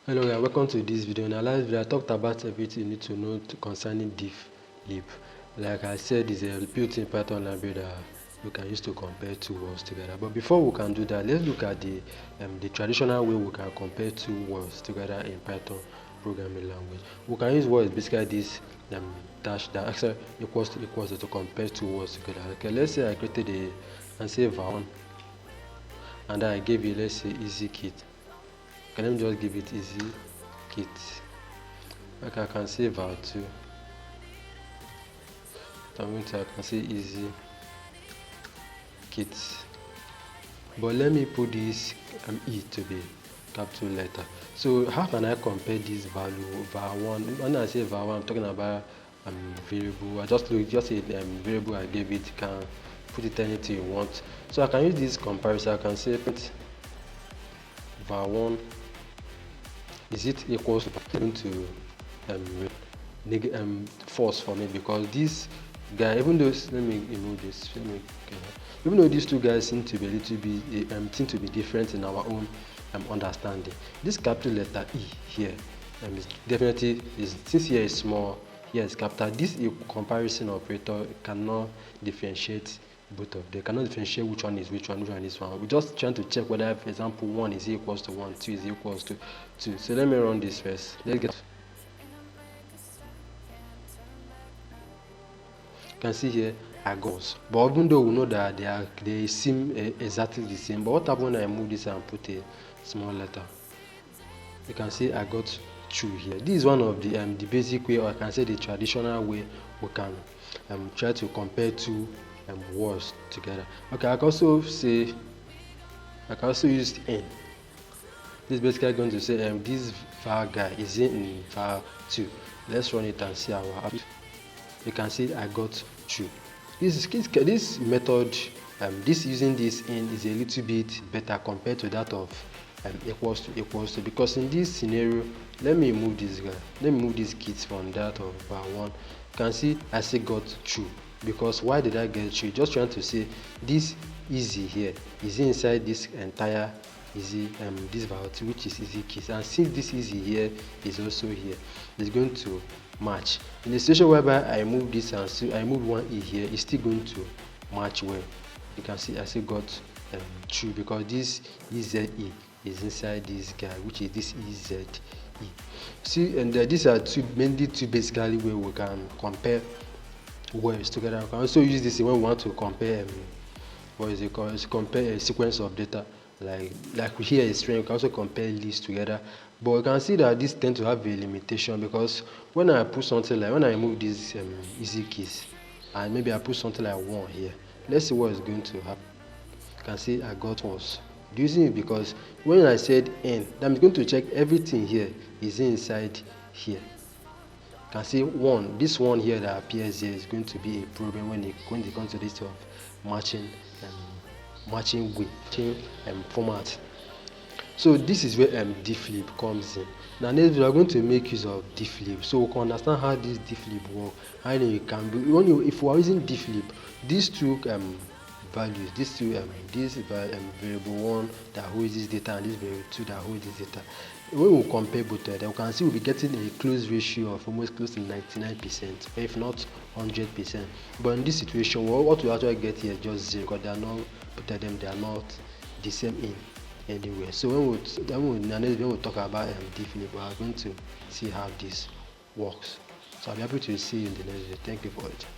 Hello guys, welcome to this video. In our last video I talked about everything you need to know concerning difflib. Like I said, it's a built-in Python library that you can use to compare two words together. But before we can do that, let's look at the traditional way we can compare two words together in Python programming language. We can use what is basically this dash that actually equals to compare two words together. Okay, let's say I created and say var1, and then I gave you, let's say, easy kit. Can I just give it easy kit? Okay, I can say var2. I can say easy kit. But let me put this E to be capital letter. So how can I compare this value var1? When I say var1, I'm talking about variable. I just a variable I gave it. You can put it anything you want. So I can use this comparison. I can say var1 is it equals to false for me, because this guy, even though let me remove this, even though these two guys seem to be a little bit seem to be different in our own understanding. This capital letter E here is definitely since here is small, here is capital. This comparison operator cannot differentiate both of them. Cannot differentiate which one is which one is one. We're just trying to check whether, for example, 1 is equals to 1, 2 is equals to 2. So let me run this first. Let's get. You can see here I got, but even though we know that they seem exactly the same, but what happens when I move this and put a small letter? You can see I got true here. This is one of the basic way, or I can say the traditional way we can try to compare two words together. Okay, I can also use n. This is basically going to say this var guy is in var2. Let's run it and see our output. You can see I got true. This method, this using this in is a little bit better compared to that of equals to, because in this scenario, let me move this guy. Let me move this kit from that of var1. You can see I still got true. Because why did I get true? Just trying to say this easy here is inside this entire easy this var2, which is easy kit, and since this easy here is also here, it's going to match. In the situation whereby I move this and so I move one E here, it's still going to match well. You can see I still got true, because this EZE is inside this guy, which is this EZE. See, and these are mainly two basically where we can compare words together. We can also use this when we want to compare what is it called? Compare a sequence of data. Like here is string. We can also compare lists together. But you can see that this tends to have a limitation, because when I put something like, when I move this easy keys and maybe I put something like 1 here, let's see what is going to happen. You can see I got false. Using it because when I said n, I'm going to check everything here is inside here. You can see this one here that appears here is going to be a problem when it comes to this of matching format. So this is where difflib comes in. Now next we are going to make use of difflib, so we can understand how this difflib works. How it can be if we are using difflib, these two values, these two this variable 1 that holds this data and this variable 2 that holds this data, when we compare both of them, we can see we'll be getting a close ratio of almost close to 99%, if not 100%. But in this situation, what we actually get here is just 0, because they are not, both of them, they are not the same in anywhere. So when we talk about difflib, we are going to see how this works. So I'll be happy to see you in the next video. Thank you for watching.